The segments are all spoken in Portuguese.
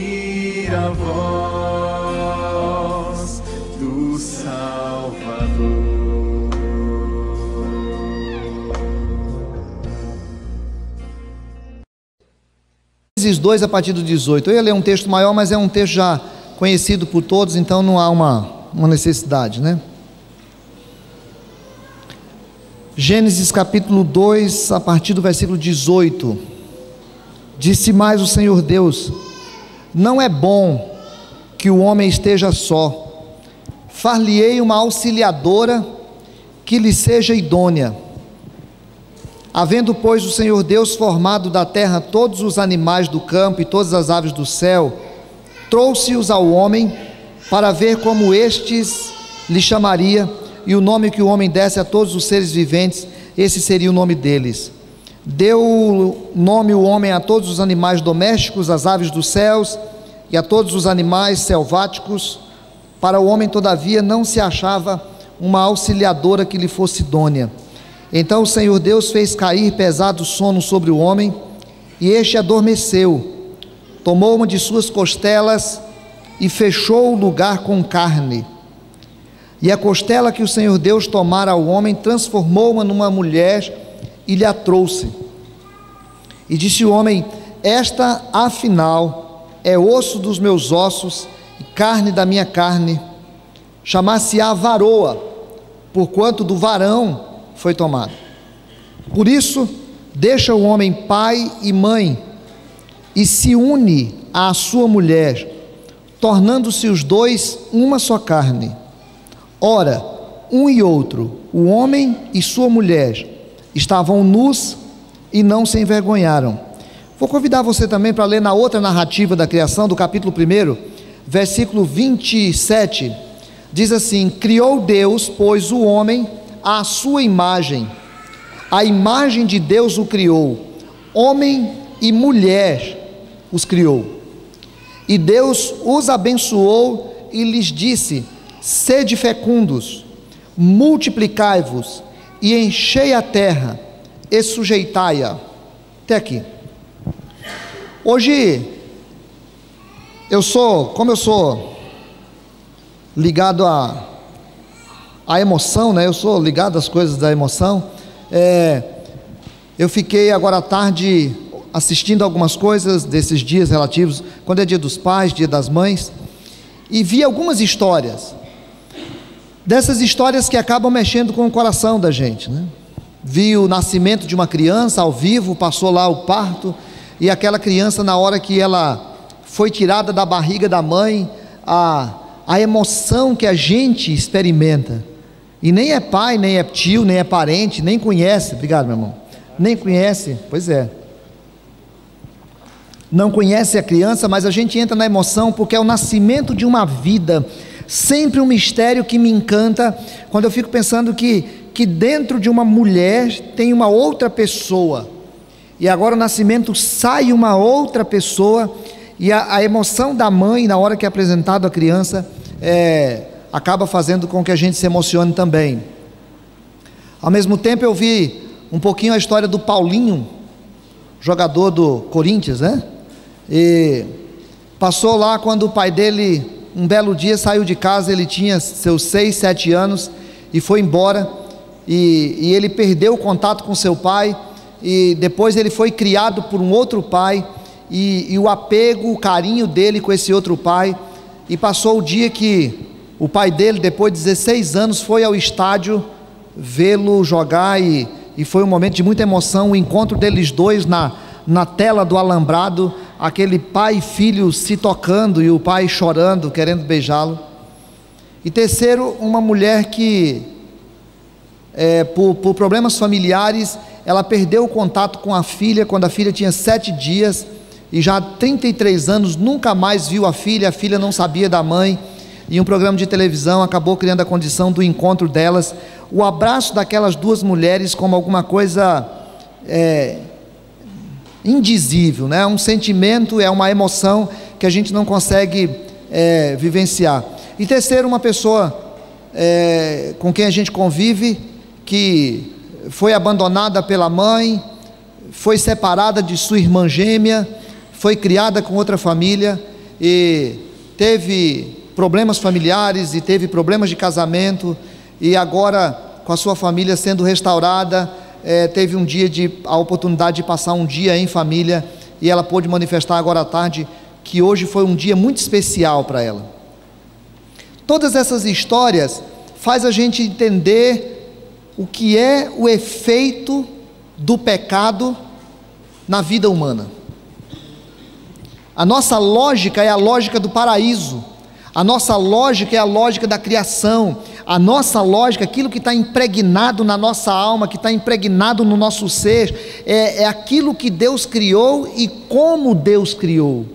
ouvir a voz do Salvador. Gênesis 2, a partir do 18. Eu ia ler um texto maior, mas é um texto já conhecido por todos, então não há uma necessidade, né? Gênesis capítulo 2, a partir do versículo 18. Disse mais o Senhor Deus: não é bom que o homem esteja só, far-lhe-ei uma auxiliadora que lhe seja idônea. Havendo, pois, o Senhor Deus formado da terra todos os animais do campo e todas as aves do céu, trouxe-os ao homem para ver como estes lhe chamaria, e o nome que o homem desse a todos os seres viventes, esse seria o nome deles. Deu nome o homem a todos os animais domésticos, às aves dos céus e a todos os animais selváticos. Para o homem, todavia, não se achava uma auxiliadora que lhe fosse idônea. Então o Senhor Deus fez cair pesado sono sobre o homem, e este adormeceu. Tomou uma de suas costelas e fechou o lugar com carne. E a costela que o Senhor Deus tomara ao homem, transformou-a numa mulher e lhe a trouxe. E disse o homem: esta afinal é osso dos meus ossos e carne da minha carne. Chamar-se-á varoa, porquanto do varão foi tomado. Por isso deixa o homem pai e mãe e se une à sua mulher, tornando-se os dois uma só carne. Ora, um e outro, o homem e sua mulher, estavam nus e não se envergonharam. Vou convidar você também para ler na outra narrativa da criação, do capítulo 1, versículo 27, diz assim: criou Deus, pois, o homem à sua imagem, a imagem de Deus o criou, homem e mulher os criou. E Deus os abençoou e lhes disse: sede fecundos, multiplicai-vos e enchei a terra e sujeitai-a. Até aqui. Hoje como eu sou ligado à emoção, né? Eu sou ligado às coisas da emoção. Eu fiquei agora à tarde assistindo algumas coisas desses dias relativos, quando é dia dos pais, dia das mães, e vi algumas histórias, dessas histórias que acabam mexendo com o coração da gente, né? Vi o nascimento de uma criança ao vivo, passou lá o parto, e aquela criança, na hora que ela foi tirada da barriga da mãe, a emoção que a gente experimenta, e nem é pai, nem é tio, nem é parente, nem conhece, obrigado meu irmão, nem conhece, pois é, não conhece a criança, mas a gente entra na emoção, porque é o nascimento de uma vida, sempre um mistério que me encanta, quando eu fico pensando que dentro de uma mulher tem uma outra pessoa, e agora o nascimento sai uma outra pessoa, e a emoção da mãe na hora que é apresentado a criança, acaba fazendo com que a gente se emocione também. Ao mesmo tempo eu vi um pouquinho a história do Paulinho, jogador do Corinthians, né? E passou lá quando o pai dele, um belo dia, saiu de casa, ele tinha seus 6, 7 anos, e foi embora, e ele perdeu o contato com seu pai, e depois ele foi criado por um outro pai, e o apego, o carinho dele com esse outro pai, e passou o dia que o pai dele, depois de 16 anos, foi ao estádio vê-lo jogar, e foi um momento de muita emoção, o encontro deles dois na tela do alambrado, aquele pai e filho se tocando, e o pai chorando, querendo beijá-lo. E terceiro, uma mulher que, por problemas familiares, ela perdeu o contato com a filha, quando a filha tinha 7 dias, e já há 33 anos nunca mais viu a filha não sabia da mãe, e um programa de televisão acabou criando a condição do encontro delas, o abraço daquelas duas mulheres como alguma coisa indizível, né? Um sentimento, é uma emoção que a gente não consegue vivenciar. E terceiro, uma pessoa com quem a gente convive, que foi abandonada pela mãe, foi separada de sua irmã gêmea, foi criada com outra família, e teve problemas familiares, e teve problemas de casamento, e agora com a sua família sendo restaurada, teve a oportunidade de passar um dia em família, e ela pôde manifestar agora à tarde que hoje foi um dia muito especial para ela. Todas essas histórias faz a gente entender o que é o efeito do pecado na vida humana. A nossa lógica é a lógica do paraíso, a nossa lógica é a lógica da criação, a nossa lógica, aquilo que está impregnado na nossa alma, que está impregnado no nosso ser, é aquilo que Deus criou e como Deus criou.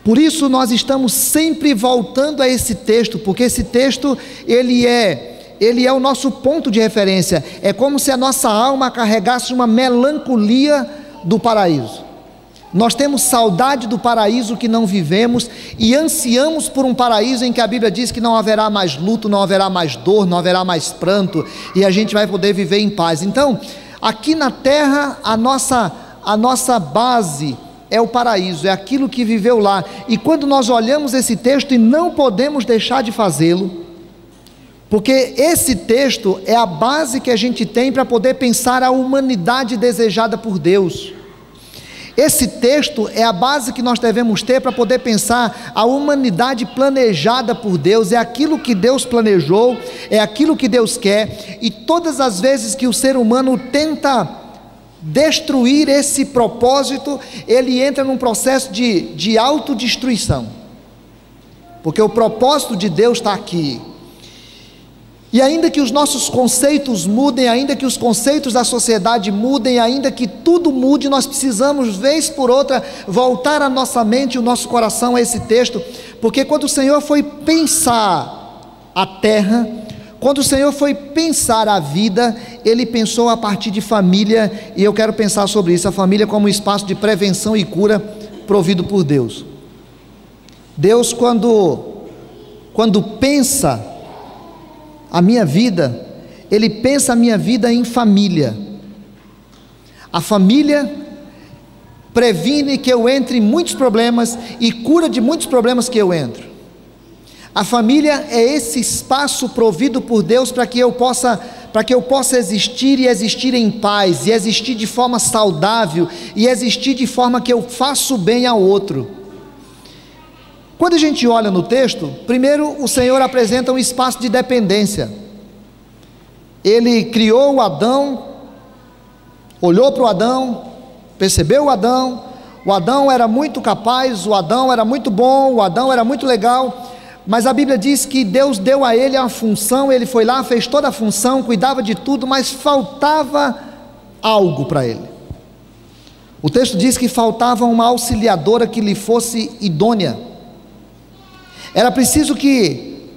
Por isso nós estamos sempre voltando a esse texto, porque esse texto ele é o nosso ponto de referência. É como se a nossa alma carregasse uma melancolia do paraíso. Nós temos saudade do paraíso que não vivemos e ansiamos por um paraíso em que a Bíblia diz que não haverá mais luto, não haverá mais dor, não haverá mais pranto, e a gente vai poder viver em paz. Então, aqui na terra, a nossa base é o paraíso, é aquilo que viveu lá. E quando nós olhamos esse texto, e não podemos deixar de fazê-lo, porque esse texto é a base que a gente tem para poder pensar a humanidade desejada por Deus. Esse texto é a base que nós devemos ter para poder pensar a humanidade planejada por Deus. É aquilo que Deus planejou, é aquilo que Deus quer, e todas as vezes que o ser humano tenta destruir esse propósito, ele entra num processo de autodestruição, porque o propósito de Deus está aqui. E ainda que os nossos conceitos mudem, ainda que os conceitos da sociedade mudem, ainda que tudo mude, nós precisamos, vez por outra, voltar a nossa mente e o nosso coração a esse texto, porque quando o Senhor foi pensar a terra, quando o Senhor foi pensar a vida, Ele pensou a partir de família, e eu quero pensar sobre isso, a família como um espaço de prevenção e cura provido por Deus. Deus, quando pensa a minha vida, Ele pensa a minha vida em família. A família previne que eu entre em muitos problemas e cura de muitos problemas que eu entro. A família é esse espaço provido por Deus para que eu possa existir e existir em paz, e existir de forma saudável, e existir de forma que eu faço bem ao outro. Quando a gente olha no texto, primeiro o Senhor apresenta um espaço de dependência. Ele criou o Adão, olhou para o Adão, percebeu o Adão era muito capaz, o Adão era muito bom, o Adão era muito legal, mas a Bíblia diz que Deus deu a ele a função, ele foi lá, fez toda a função, cuidava de tudo, mas faltava algo para ele. O texto diz que faltava uma auxiliadora que lhe fosse idônea. Era preciso que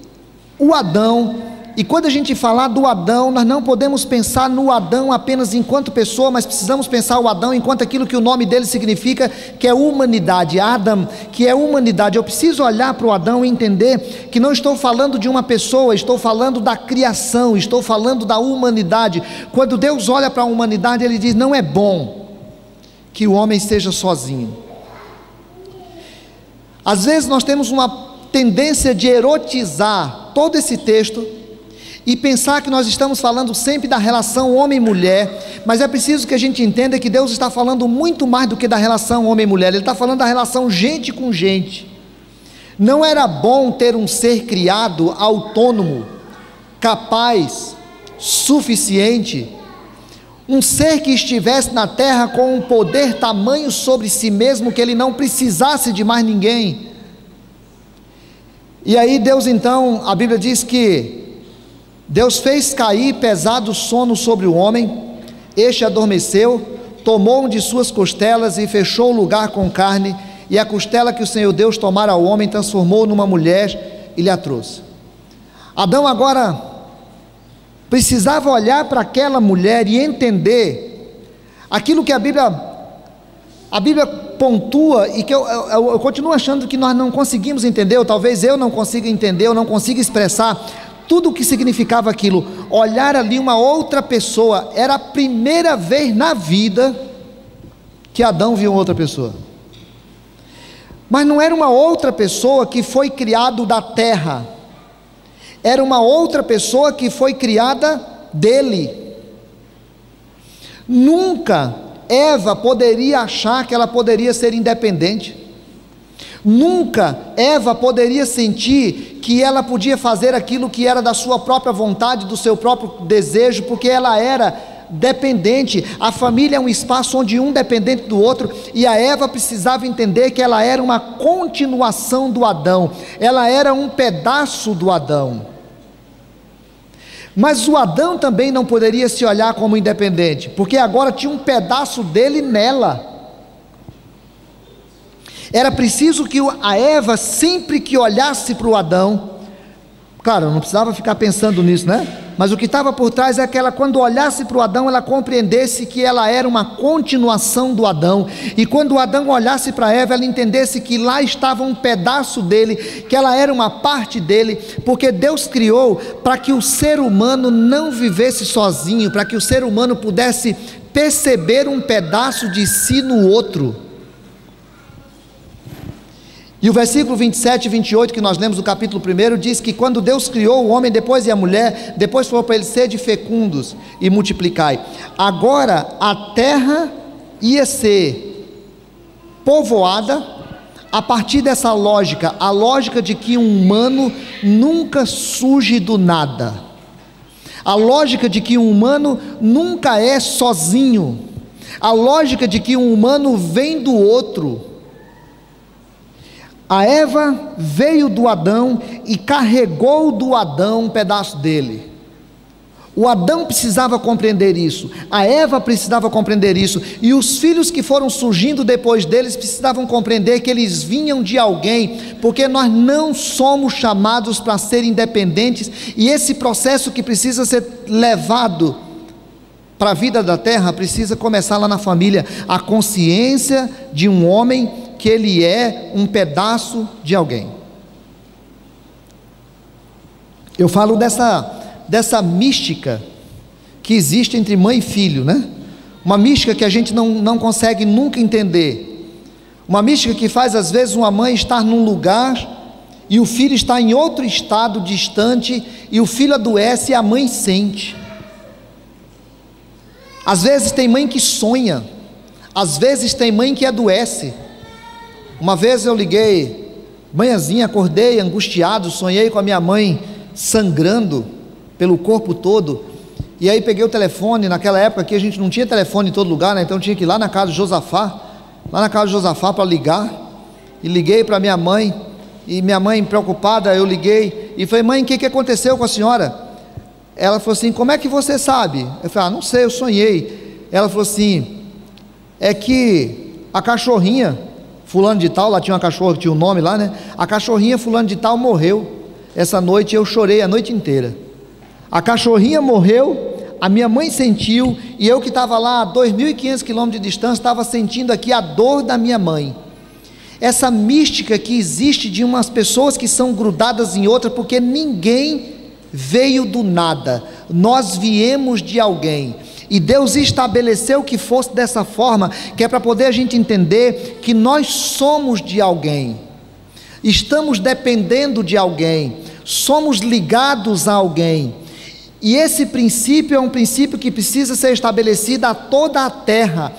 o Adão, e quando a gente falar do Adão, nós não podemos pensar no Adão apenas enquanto pessoa, mas precisamos pensar o Adão enquanto aquilo que o nome dele significa, que é humanidade. Adam, que é humanidade. Eu preciso olhar para o Adão e entender que não estou falando de uma pessoa, estou falando da criação, estou falando da humanidade. Quando Deus olha para a humanidade, Ele diz: não é bom que o homem esteja sozinho. Às vezes nós temos uma tendência de erotizar todo esse texto e pensar que nós estamos falando sempre da relação homem-mulher, mas é preciso que a gente entenda que Deus está falando muito mais do que da relação homem-mulher. Ele está falando da relação gente com gente. Não era bom ter um ser criado autônomo, capaz, suficiente, um ser que estivesse na terra com um poder tamanho sobre si mesmo, que ele não precisasse de mais ninguém. E aí Deus então, a Bíblia diz que Deus fez cair pesado sono sobre o homem, este adormeceu, tomou um de suas costelas e fechou o lugar com carne, e a costela que o Senhor Deus tomara ao homem, transformou numa mulher e lhe a trouxe. Adão agora precisava olhar para aquela mulher e entender aquilo que a Bíblia pontua, e que eu continuo achando que nós não conseguimos entender, ou talvez eu não consiga entender, ou não consiga expressar tudo o que significava aquilo. Olhar ali uma outra pessoa, era a primeira vez na vida que Adão viu outra pessoa. Mas não era uma outra pessoa que foi criado da terra, era uma outra pessoa que foi criada dele. Nunca Eva poderia achar que ela poderia ser independente. Nunca Eva poderia sentir que ela podia fazer aquilo que era da sua própria vontade, do seu próprio desejo, porque ela era dependente. A família é um espaço onde um dependente do outro, e a Eva precisava entender que ela era uma continuação do Adão, ela era um pedaço do Adão. Mas o Adão também não poderia se olhar como independente, porque agora tinha um pedaço dele nela. Era preciso que a Eva, sempre que olhasse para o Adão, claro, não precisava ficar pensando nisso, né? Mas o que estava por trás é que ela, quando olhasse para o Adão, ela compreendesse que ela era uma continuação do Adão, e quando o Adão olhasse para Eva, ela entendesse que lá estava um pedaço dele, que ela era uma parte dele, porque Deus criou para que o ser humano não vivesse sozinho, para que o ser humano pudesse perceber um pedaço de si no outro. E o versículo 27 e 28 que nós lemos do capítulo 1 diz que quando Deus criou o homem depois e a mulher, depois falou para eles: sede fecundos e multiplicai. Agora a terra ia ser povoada a partir dessa lógica, a lógica de que um humano nunca surge do nada, a lógica de que um humano nunca é sozinho, a lógica de que um humano vem do outro. A Eva veio do Adão e carregou do Adão um pedaço dele. O Adão precisava compreender isso, a Eva precisava compreender isso, e os filhos que foram surgindo depois deles precisavam compreender que eles vinham de alguém, porque nós não somos chamados para ser independentes, e esse processo que precisa ser levado para a vida da terra precisa começar lá na família, a consciência de um homem que ele é um pedaço de alguém. Eu falo dessa mística que existe entre mãe e filho, né? Uma mística que a gente não consegue nunca entender, uma mística que faz às vezes uma mãe estar num lugar e o filho está em outro estado distante, e o filho adoece e a mãe sente. Às vezes tem mãe que sonha, às vezes tem mãe que adoece. Uma vez eu liguei, manhãzinha, acordei angustiado, sonhei com a minha mãe sangrando pelo corpo todo, e aí peguei o telefone. Naquela época aqui a gente não tinha telefone em todo lugar, né? Então tinha que ir lá na casa de Josafá, para ligar, e liguei para minha mãe, e minha mãe preocupada, eu liguei, e falei: mãe, o que aconteceu com a senhora? Ela falou assim: como é que você sabe? Eu falei: não sei, eu sonhei. Ela falou assim: é que a cachorrinha fulano de tal, lá tinha uma cachorra, tinha um nome lá, né? A cachorrinha fulano de tal morreu essa noite, eu chorei a noite inteira. A cachorrinha morreu, a minha mãe sentiu, e eu que estava lá a 2.500 quilômetros de distância, estava sentindo aqui a dor da minha mãe. Essa mística que existe de umas pessoas que são grudadas em outras, porque ninguém veio do nada, nós viemos de alguém, e Deus estabeleceu que fosse dessa forma, que é para poder a gente entender que nós somos de alguém, estamos dependendo de alguém, somos ligados a alguém, e esse princípio é um princípio que precisa ser estabelecido a toda a terra.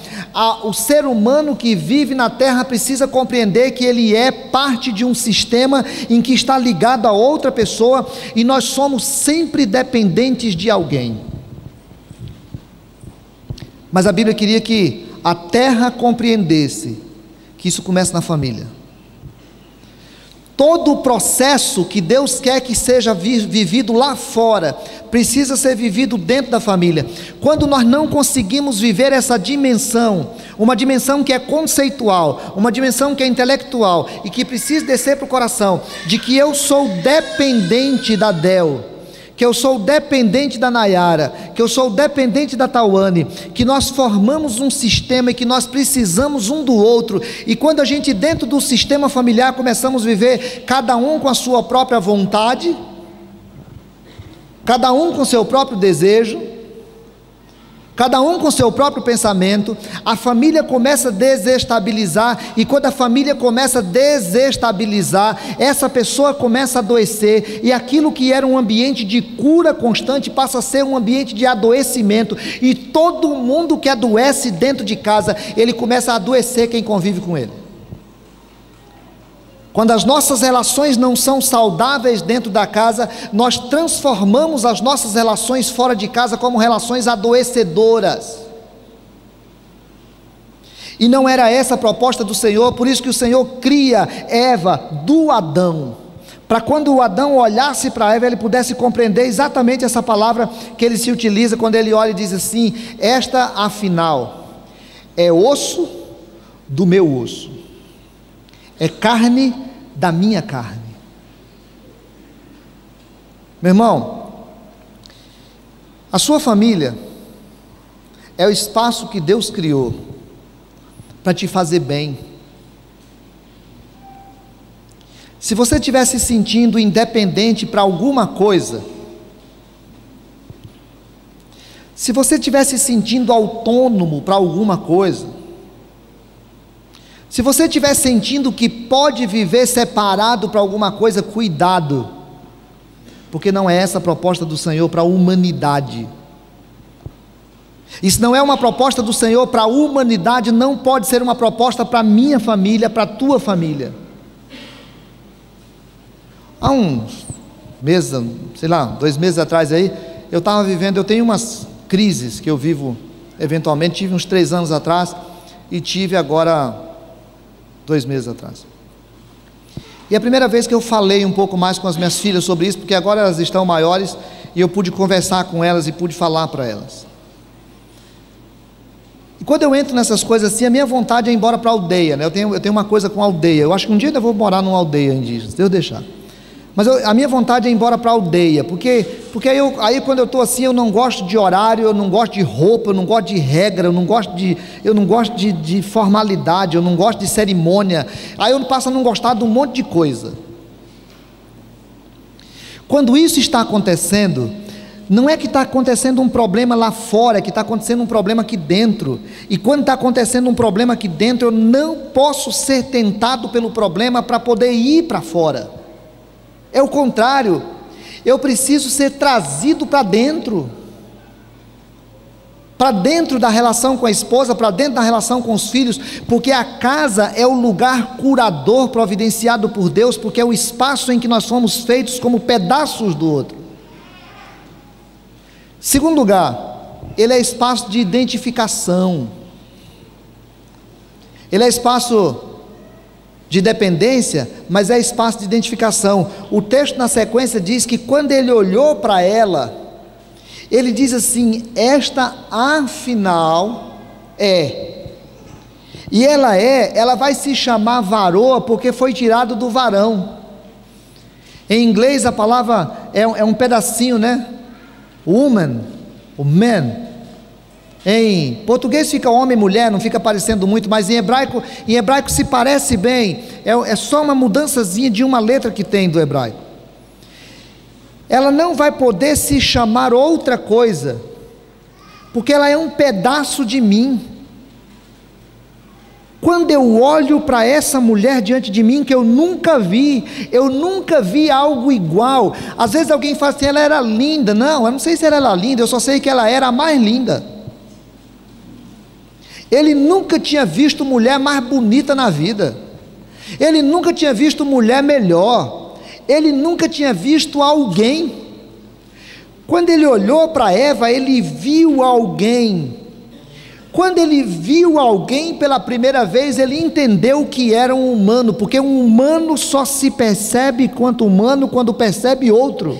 O ser humano que vive na terra precisa compreender que ele é parte de um sistema em que está ligado a outra pessoa, e nós somos sempre dependentes de alguém. Mas a Bíblia queria que a terra compreendesse que isso começa na família. Todo o processo que Deus quer que seja vivido lá fora, precisa ser vivido dentro da família. Quando nós não conseguimos viver essa dimensão, uma dimensão que é conceitual, uma dimensão que é intelectual, e que precisa descer para o coração, de que eu sou dependente da Del, que eu sou dependente da Nayara, que eu sou dependente da Tawane, que nós formamos um sistema e que nós precisamos um do outro, e quando a gente dentro do sistema familiar começamos a viver cada um com a sua própria vontade, cada um com o seu próprio desejo, cada um com seu próprio pensamento, a família começa a desestabilizar, e quando a família começa a desestabilizar, essa pessoa começa a adoecer, e aquilo que era um ambiente de cura constante passa a ser um ambiente de adoecimento, e todo mundo que adoece dentro de casa, ele começa a adoecer quem convive com ele. Quando as nossas relações não são saudáveis dentro da casa, nós transformamos as nossas relações fora de casa como relações adoecedoras. E não era essa a proposta do Senhor, por isso que o Senhor cria Eva do Adão, para quando o Adão olhasse para Eva, ele pudesse compreender exatamente essa palavra que ele se utiliza quando ele olha e diz assim: esta afinal é osso do meu osso, é carne da minha carne. Meu irmão, a sua família é o espaço que Deus criou para te fazer bem. Se você estiver se sentindo independente para alguma coisa, se você estiver se sentindo autônomo para alguma coisa, se você estiver sentindo que pode viver separado para alguma coisa, cuidado, porque não é essa a proposta do Senhor para a humanidade. Isso não é uma proposta do Senhor para a humanidade, não pode ser uma proposta para a minha família, para a tua família. Há uns meses, sei lá, 2 meses atrás aí, eu estava vivendo, eu tenho umas crises que eu vivo eventualmente, tive uns 3 anos atrás, e tive agora 2 meses atrás. E a primeira vez que eu falei um pouco mais com as minhas filhas sobre isso, porque agora elas estão maiores, e eu pude conversar com elas e pude falar para elas. E quando eu entro nessas coisas assim, a minha vontade é ir embora para a aldeia, né? Eu tenho uma coisa com a aldeia, eu acho que um dia eu vou morar numa aldeia indígena, se Deus deixar. Mas a minha vontade é ir embora para a aldeia, porque aí quando eu estou assim, eu não gosto de horário, eu não gosto de roupa, eu não gosto de regra, eu não gosto de formalidade, eu não gosto de cerimônia, aí eu passo a não gostar de um monte de coisa. Quando isso está acontecendo, não é que está acontecendo um problema lá fora, é que está acontecendo um problema aqui dentro, e quando está acontecendo um problema aqui dentro, eu não posso ser tentado pelo problema para poder ir para fora. É o contrário, eu preciso ser trazido para dentro da relação com a esposa, para dentro da relação com os filhos, porque a casa é o lugar curador providenciado por Deus, porque é o espaço em que nós somos feitos como pedaços do outro. Segundo lugar, ele é espaço de identificação, ele é espaço de dependência, mas é espaço de identificação. O texto na sequência diz que quando ele olhou para ela, ele diz assim: esta afinal é, e ela vai se chamar varoa, porque foi tirado do varão. Em inglês a palavra é um pedacinho, né? Woman, o man. Em português fica homem e mulher, não fica parecendo muito, mas em hebraico se parece bem, é só uma mudançazinha de uma letra que tem do hebraico. Ela não vai poder se chamar outra coisa, porque ela é um pedaço de mim. Quando eu olho para essa mulher diante de mim, que eu nunca vi algo igual. Às vezes alguém fala assim: ela era linda. Não, eu não sei se ela era linda, eu só sei que ela era a mais linda. Ele nunca tinha visto mulher mais bonita na vida, ele nunca tinha visto mulher melhor, ele nunca tinha visto alguém. Quando ele olhou para Eva, ele viu alguém. Quando ele viu alguém pela primeira vez, ele entendeu que era um humano, porque um humano só se percebe quanto humano quando percebe outro.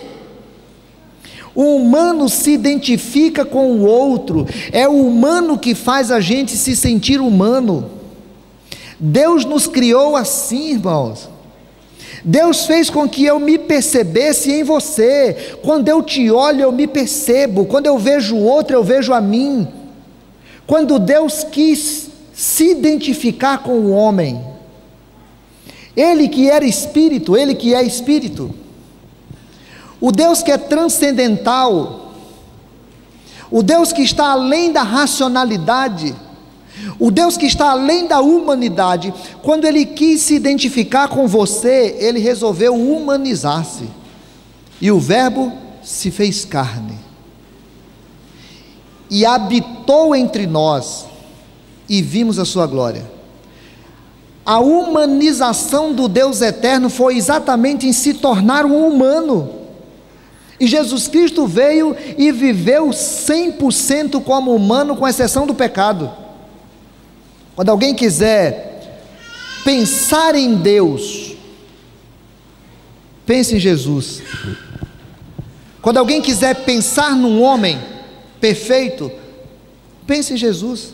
O humano se identifica com o outro, é o humano que faz a gente se sentir humano. Deus nos criou assim, irmãos. Deus fez com que eu me percebesse em você. Quando eu te olho, eu me percebo. Quando eu vejo o outro, eu vejo a mim. Quando Deus quis se identificar com o homem, Ele que era espírito, Ele que é espírito, o Deus que é transcendental, o Deus que está além da racionalidade, o Deus que está além da humanidade, quando Ele quis se identificar com você, Ele resolveu humanizar-se, e o Verbo se fez carne, e habitou entre nós, e vimos a sua glória. A humanização do Deus eterno foi exatamente em se tornar um humano, e Jesus Cristo veio e viveu 100% como humano, com exceção do pecado. Quando alguém quiser pensar em Deus, pense em Jesus. Quando alguém quiser pensar num homem perfeito, pense em Jesus.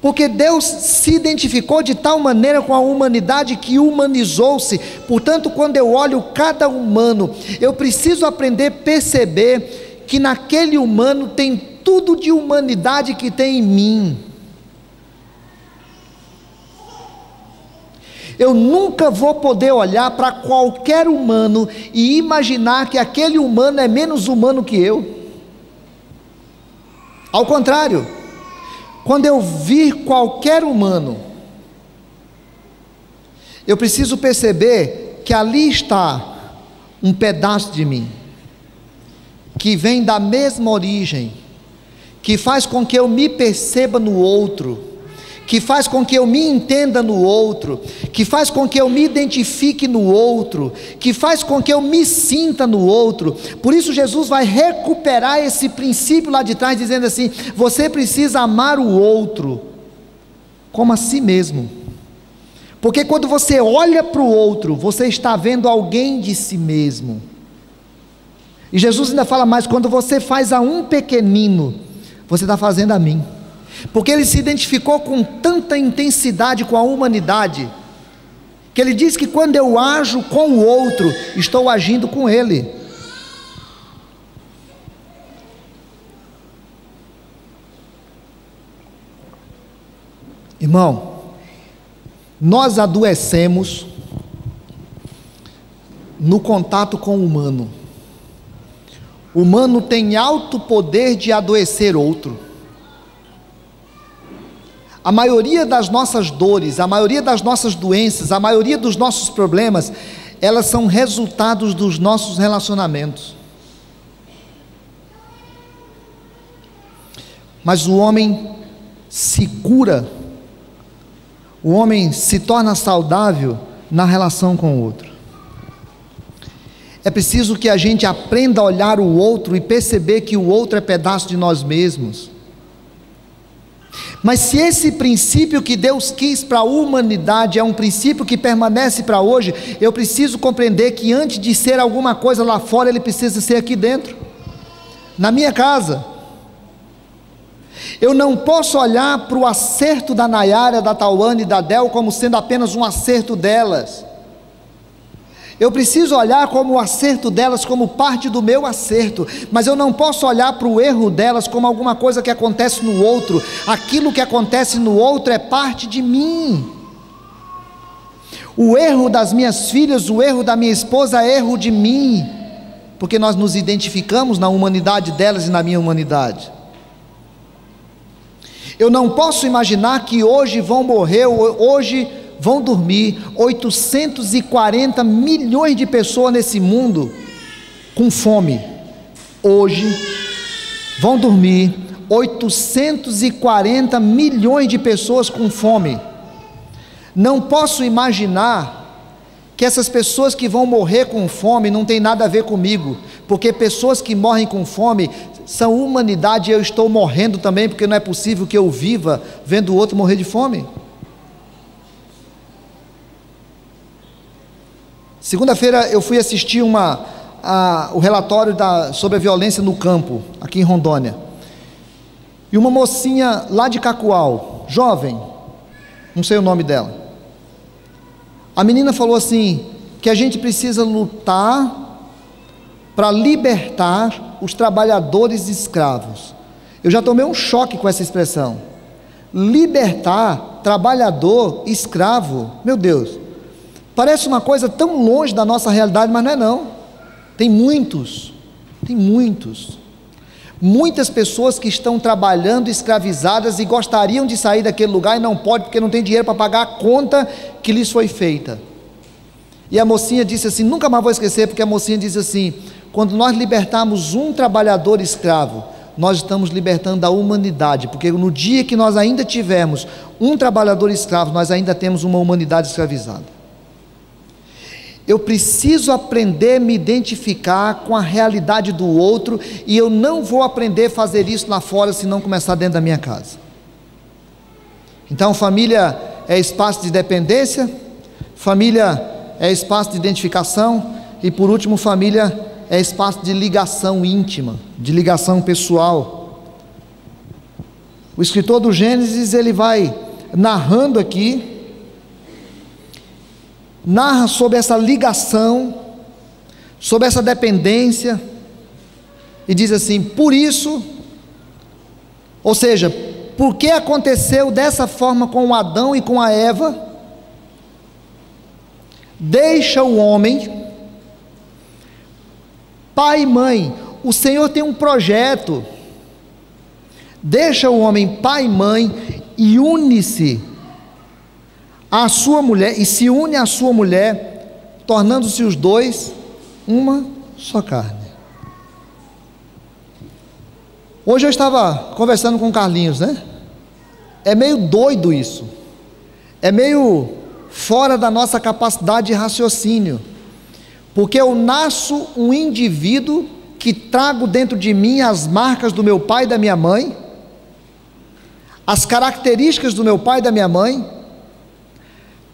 Porque Deus se identificou de tal maneira com a humanidade que humanizou-se. Portanto, quando eu olho cada humano, eu preciso aprender a perceber que naquele humano tem tudo de humanidade que tem em mim. Eu nunca vou poder olhar para qualquer humano e imaginar que aquele humano é menos humano que eu. Ao contrário, quando eu vir qualquer humano, eu preciso perceber que ali está um pedaço de mim, que vem da mesma origem, que faz com que eu me perceba no outro, que faz com que eu me entenda no outro, que faz com que eu me identifique no outro, que faz com que eu me sinta no outro. Por isso Jesus vai recuperar esse princípio lá de trás, dizendo assim: você precisa amar o outro como a si mesmo, porque quando você olha para o outro, você está vendo alguém de si mesmo. E Jesus ainda fala mais: quando você faz a um pequenino, você está fazendo a mim. Porque Ele se identificou com tanta intensidade com a humanidade, que Ele diz que quando eu ajo com o outro, estou agindo com Ele. Irmão, nós adoecemos no contato com o humano. O humano tem alto poder de adoecer outro. A maioria das nossas dores, a maioria das nossas doenças, a maioria dos nossos problemas, elas são resultados dos nossos relacionamentos. Mas o homem se cura, o homem se torna saudável na relação com o outro. É preciso que a gente aprenda a olhar o outro e perceber que o outro é pedaço de nós mesmos. Mas se esse princípio que Deus quis para a humanidade é um princípio que permanece para hoje, eu preciso compreender que antes de ser alguma coisa lá fora, ele precisa ser aqui dentro, na minha casa. Eu não posso olhar para o acerto da Nayara, da Tauane e da Del como sendo apenas um acerto delas. Eu preciso olhar como o acerto delas como parte do meu acerto, mas eu não posso olhar para o erro delas como alguma coisa que acontece no outro. Aquilo que acontece no outro é parte de mim. O erro das minhas filhas, o erro da minha esposa é erro de mim, porque nós nos identificamos na humanidade delas e na minha humanidade. Eu não posso imaginar que hoje vão morrer, hoje vão dormir 840 milhões de pessoas nesse mundo com fome. Hoje vão dormir 840 milhões de pessoas com fome. Não posso imaginar que essas pessoas que vão morrer com fome não tem nada a ver comigo, porque pessoas que morrem com fome são humanidade, e eu estou morrendo também, porque não é possível que eu viva vendo o outro morrer de fome. Segunda-feira eu fui assistir o relatório sobre a violência no campo, aqui em Rondônia, e uma mocinha lá de Cacoal, jovem, não sei o nome dela, a menina falou assim, que a gente precisa lutar para libertar os trabalhadores escravos. Eu já tomei um choque com essa expressão, libertar trabalhador escravo, meu Deus, parece uma coisa tão longe da nossa realidade, mas não é não. Tem muitos. Muitas pessoas que estão trabalhando escravizadas e gostariam de sair daquele lugar e não pode porque não tem dinheiro para pagar a conta que lhes foi feita. E a mocinha disse assim, nunca mais vou esquecer, porque a mocinha disse assim: quando nós libertarmos um trabalhador escravo, nós estamos libertando a humanidade, porque no dia que nós ainda tivermos um trabalhador escravo, nós ainda temos uma humanidade escravizada. Eu preciso aprender a me identificar com a realidade do outro, e eu não vou aprender a fazer isso lá fora se não começar dentro da minha casa. Então, família é espaço de dependência, família é espaço de identificação, e por último, família é espaço de ligação íntima, de ligação pessoal. O escritor do Gênesis, ele vai narrando aqui, narra sobre essa ligação, sobre essa dependência, e diz assim: por isso, ou seja, porque aconteceu dessa forma com o Adão e com a Eva, deixa o homem, pai e mãe. O Senhor tem um projeto, deixa o homem pai e mãe e une-se a sua mulher, e se une à sua mulher, tornando-se os dois uma só carne. Hoje eu estava conversando com o Carlinhos, né? É meio doido isso, é meio fora da nossa capacidade de raciocínio, porque eu nasço um indivíduo que trago dentro de mim as marcas do meu pai e da minha mãe, as características do meu pai e da minha mãe,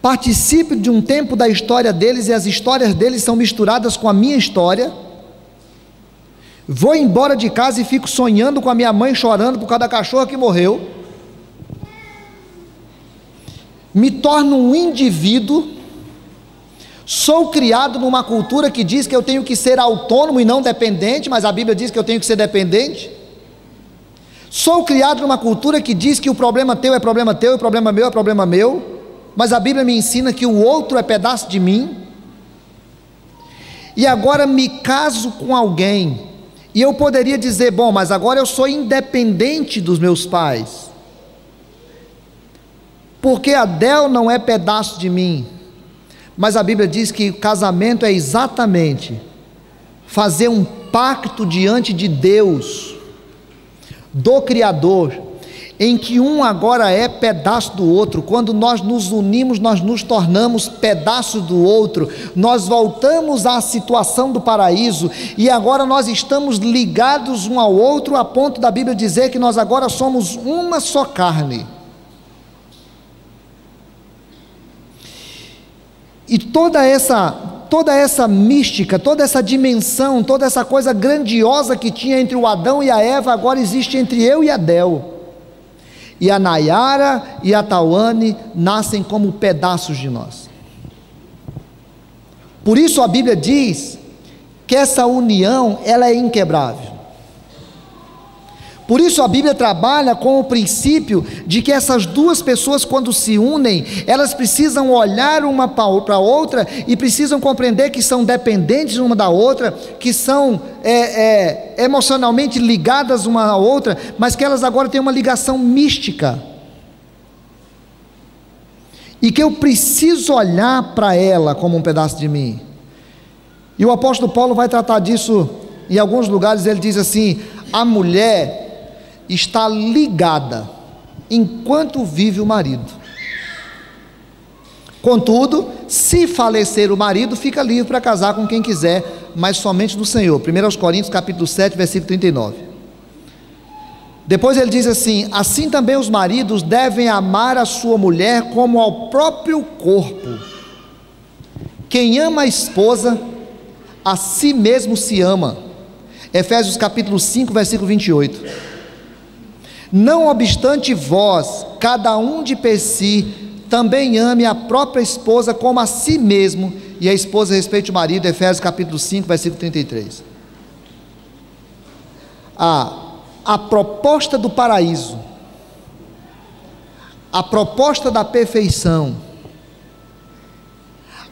participo de um tempo da história deles, e as histórias deles são misturadas com a minha história. Vou embora de casa e fico sonhando com a minha mãe chorando por causa da cachorra que morreu. Me torno um indivíduo. Sou criado numa cultura que diz que eu tenho que ser autônomo e não dependente, mas a Bíblia diz que eu tenho que ser dependente. Sou criado numa cultura que diz que o problema teu é problema teu, e o problema meu é problema meu, mas a Bíblia me ensina que o outro é pedaço de mim. E agora me caso com alguém, e eu poderia dizer: bom, mas agora eu sou independente dos meus pais, porque Adel não é pedaço de mim. Mas a Bíblia diz que o casamento é exatamente fazer um pacto diante de Deus, do Criador, em que um agora é pedaço do outro. Quando nós nos unimos, nós nos tornamos pedaço do outro, nós voltamos à situação do paraíso, e agora nós estamos ligados um ao outro, a ponto da Bíblia dizer que nós agora somos uma só carne. E toda essa mística, toda essa dimensão, toda essa coisa grandiosa que tinha entre o Adão e a Eva, agora existe entre eu e Adel. E a Nayara e a Tawane nascem como pedaços de nós. Por isso a Bíblia diz que essa união, ela é inquebrável. Por isso a Bíblia trabalha com o princípio de que essas duas pessoas, quando se unem, elas precisam olhar uma para a outra e precisam compreender que são dependentes uma da outra, que são emocionalmente ligadas uma à outra, mas que elas agora têm uma ligação mística, e que eu preciso olhar para ela como um pedaço de mim. E o apóstolo Paulo vai tratar disso em alguns lugares. Ele diz assim: a mulher está ligada enquanto vive o marido. Contudo, se falecer o marido, fica livre para casar com quem quiser, mas somente do Senhor. 1 Coríntios capítulo 7, versículo 39. Depois ele diz assim: assim também os maridos devem amar a sua mulher como ao próprio corpo. Quem ama a esposa, a si mesmo se ama. Efésios capítulo 5, versículo 28. Não obstante vós, cada um de per si, também ame a própria esposa como a si mesmo, e a esposa respeite o marido. Efésios capítulo 5, versículo 33. A proposta do paraíso, a proposta da perfeição,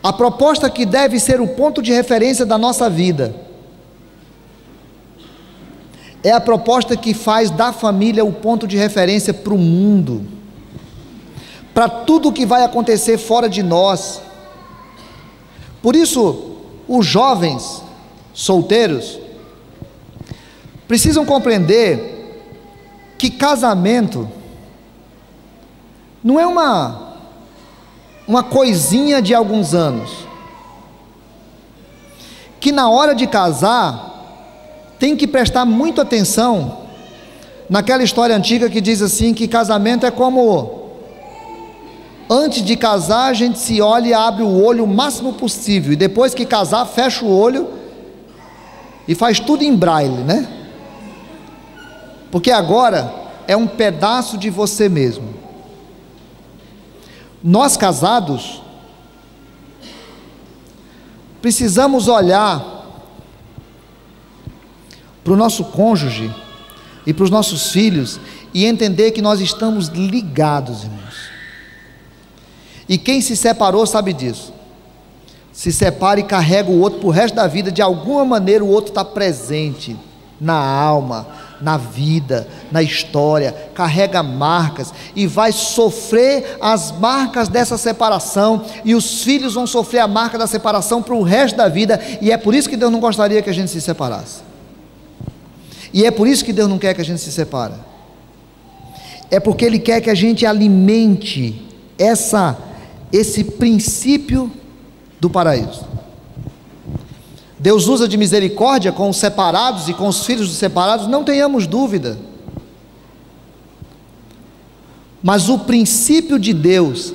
a proposta que deve ser o ponto de referência da nossa vida, É a proposta que faz da família o ponto de referência para o mundo, para tudo o que vai acontecer fora de nós. Por isso, os jovens solteiros precisam compreender que casamento não é uma coisinha de alguns anos, que na hora de casar tem que prestar muita atenção naquela história antiga que diz assim, que casamento é como, antes de casar a gente se olha e abre o olho o máximo possível, e depois que casar fecha o olho e faz tudo em braille, né? Porque agora é um pedaço de você mesmo. Nós casados precisamos olhar para o nosso cônjuge e para os nossos filhos e entender que nós estamos ligados, irmãos. E quem se separou sabe disso. Se separa e carrega o outro para o resto da vida. De alguma maneira o outro está presente na alma, na vida, na história, carrega marcas e vai sofrer as marcas dessa separação, e os filhos vão sofrer a marca da separação para o resto da vida. E é por isso que Deus não gostaria que a gente se separasse, e é por isso que Deus não quer que a gente se separe. É porque Ele quer que a gente alimente esse princípio do paraíso. Deus usa de misericórdia com os separados e com os filhos dos separados, não tenhamos dúvida. Mas o princípio de Deus,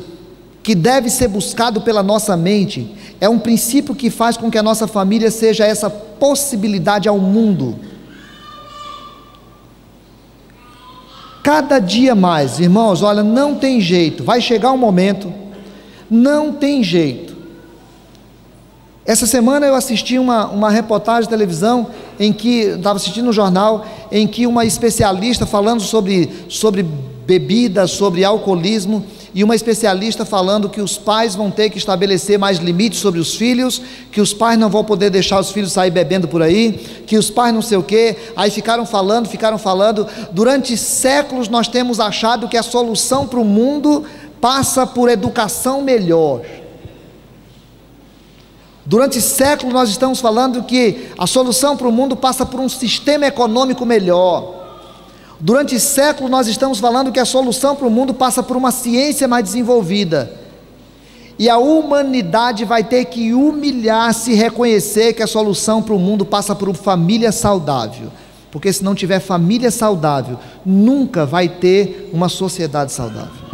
que deve ser buscado pela nossa mente, é um princípio que faz com que a nossa família seja essa possibilidade ao mundo. Cada dia mais, irmãos, olha, não tem jeito, vai chegar um momento, não tem jeito. Essa semana eu assisti uma reportagem de televisão, em que, estava assistindo um jornal, em que uma especialista falando sobre bebida, sobre alcoolismo, e uma especialista falando que os pais vão ter que estabelecer mais limites sobre os filhos, que os pais não vão poder deixar os filhos sair bebendo por aí, que os pais não sei o quê. Aí ficaram falando, durante séculos nós temos achado que a solução para o mundo passa por educação melhor. Durante séculos nós estamos falando que a solução para o mundo passa por um sistema econômico melhor. Durante séculos nós estamos falando que a solução para o mundo passa por uma ciência mais desenvolvida. E a humanidade vai ter que humilhar-se e reconhecer que a solução para o mundo passa por uma família saudável. Porque se não tiver família saudável, nunca vai ter uma sociedade saudável.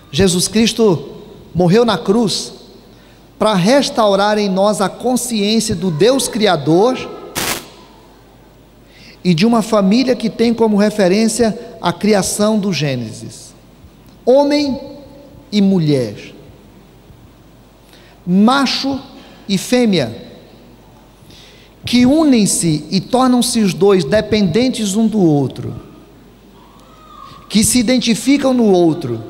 Jesus Cristo morreu na cruz para restaurar em nós a consciência do Deus Criador e de uma família que tem como referência a criação do Gênesis. Homem e mulher, macho e fêmea, que unem-se e tornam-se os dois dependentes um do outro, que se identificam no outro,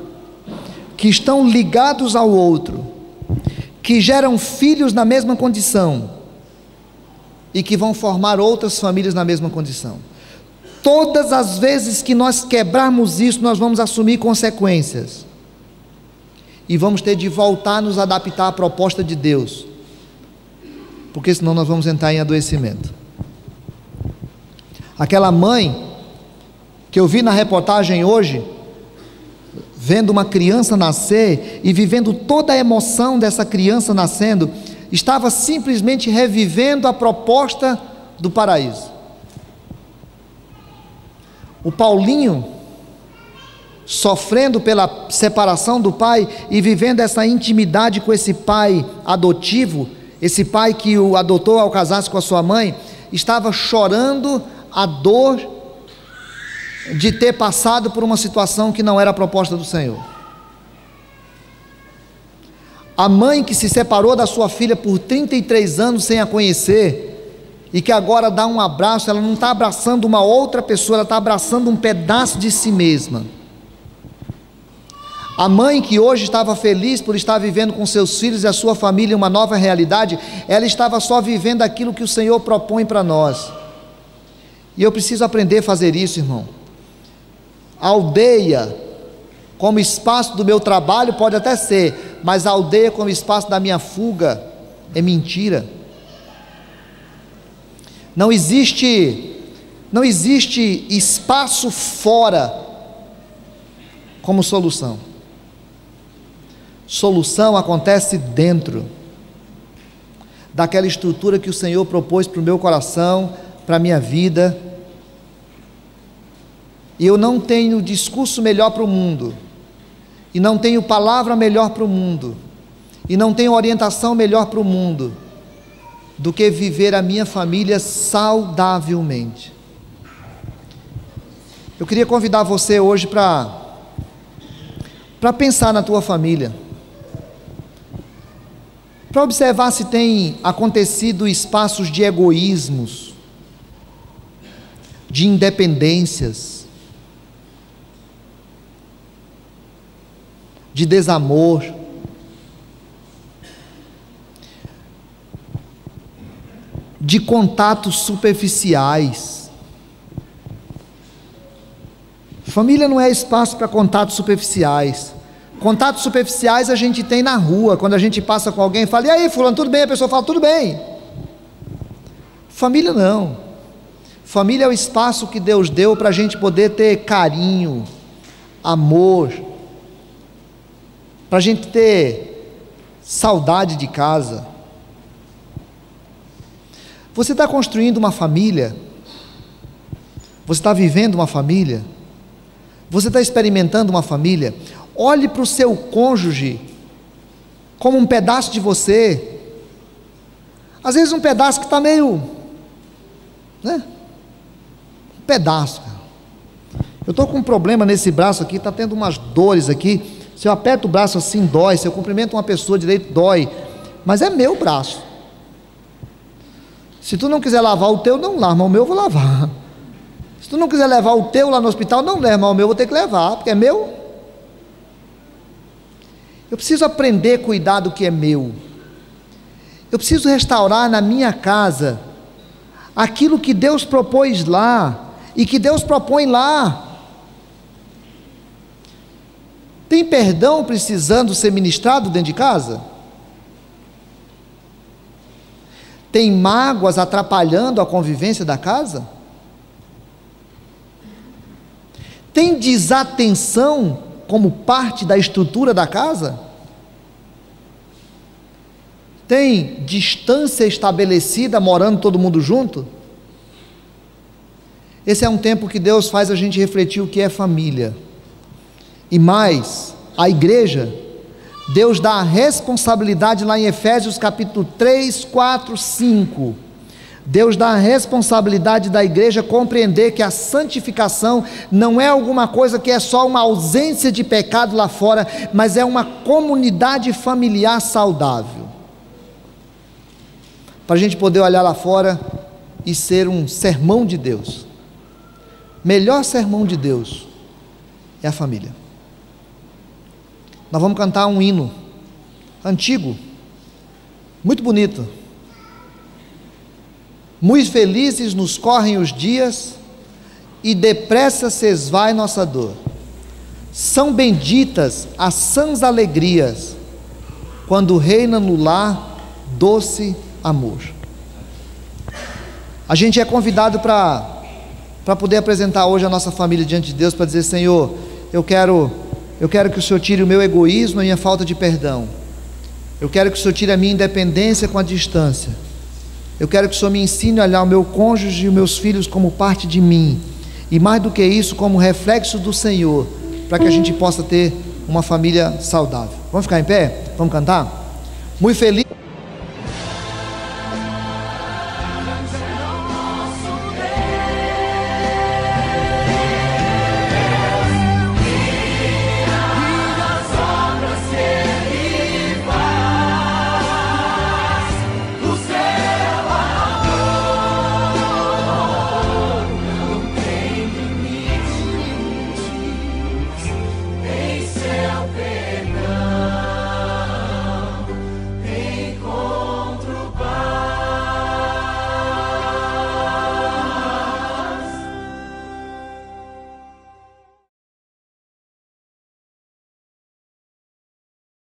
que estão ligados ao outro, que geram filhos na mesma condição e que vão formar outras famílias na mesma condição. Todas as vezes que nós quebrarmos isso, nós vamos assumir consequências e vamos ter de voltar a nos adaptar à proposta de Deus, porque senão nós vamos entrar em adoecimento. Aquela mãe que eu vi na reportagem hoje, vendo uma criança nascer e vivendo toda a emoção dessa criança nascendo, estava simplesmente revivendo a proposta do paraíso. O Paulinho, sofrendo pela separação do pai e vivendo essa intimidade com esse pai adotivo, esse pai que o adotou ao casar-se com a sua mãe, estava chorando a dor de ter passado por uma situação que não era a proposta do Senhor. A mãe que se separou da sua filha por 33 anos sem a conhecer, e que agora dá um abraço, ela não está abraçando uma outra pessoa, ela está abraçando um pedaço de si mesma. A mãe que hoje estava feliz por estar vivendo com seus filhos e a sua família uma nova realidade, ela estava só vivendo aquilo que o Senhor propõe para nós. E eu preciso aprender a fazer isso, irmão. A aldeia como espaço do meu trabalho pode até ser, mas a aldeia como espaço da minha fuga é mentira. Não existe espaço fora como solução. Solução acontece dentro daquela estrutura que o Senhor propôs para o meu coração, para a minha vida. E eu não tenho discurso melhor para o mundo, e não tenho palavra melhor para o mundo, e não tenho orientação melhor para o mundo, do que viver a minha família saudavelmente. Eu queria convidar você hoje para pensar na tua família, para observar se tem acontecido espaços de egoísmos, de independências, de desamor, de contatos superficiais. Família não é espaço para contatos superficiais. Contatos superficiais a gente tem na rua, quando a gente passa com alguém e fala: e aí fulano, tudo bem? A pessoa fala: tudo bem. Família não. Família é o espaço que Deus deu para a gente poder ter carinho, amor, para a gente ter saudade de casa. Você está construindo uma família? Você está vivendo uma família? Você está experimentando uma família? Olhe para o seu cônjuge como um pedaço de você. Às vezes um pedaço que está meio, né? Um pedaço, cara. Eu estou com um problema nesse braço aqui, está tendo umas dores aqui. Se eu aperto o braço assim, dói. Se eu cumprimento uma pessoa direito, dói. Mas é meu braço. Se tu não quiser lavar o teu, não lava, mas o meu eu vou lavar. Se tu não quiser levar o teu lá no hospital, não leva, mas o meu eu vou ter que levar, porque é meu. Eu preciso aprender a cuidar do que é meu. Eu preciso restaurar na minha casa aquilo que Deus propôs lá e que Deus propõe lá. Tem perdão precisando ser ministrado dentro de casa? Tem mágoas atrapalhando a convivência da casa? Tem desatenção como parte da estrutura da casa? Tem distância estabelecida, morando todo mundo junto? Esse é um tempo que Deus faz a gente refletir o que é família. E mais, a igreja, Deus dá a responsabilidade lá em Efésios capítulo 3, 4, 5. Deus dá a responsabilidade da igreja compreender que a santificação não é alguma coisa que é só uma ausência de pecado lá fora, mas é uma comunidade familiar saudável. Para a gente poder olhar lá fora e ser um sermão de Deus. Melhor sermão de Deus é a família. Nós vamos cantar um hino antigo, muito bonito. Muito felizes nos correm os dias, e depressa se esvai nossa dor. São benditas as sãs alegrias, quando reina no lar doce amor. A gente é convidado para poder apresentar hoje a nossa família diante de Deus, para dizer: Senhor, eu quero que o Senhor tire o meu egoísmo, a minha falta de perdão. Eu quero que o Senhor tire a minha independência com a distância. Eu quero que o Senhor me ensine a olhar o meu cônjuge e os meus filhos como parte de mim, e mais do que isso, como reflexo do Senhor, para que a gente possa ter uma família saudável. Vamos ficar em pé? Vamos cantar? Muito feliz.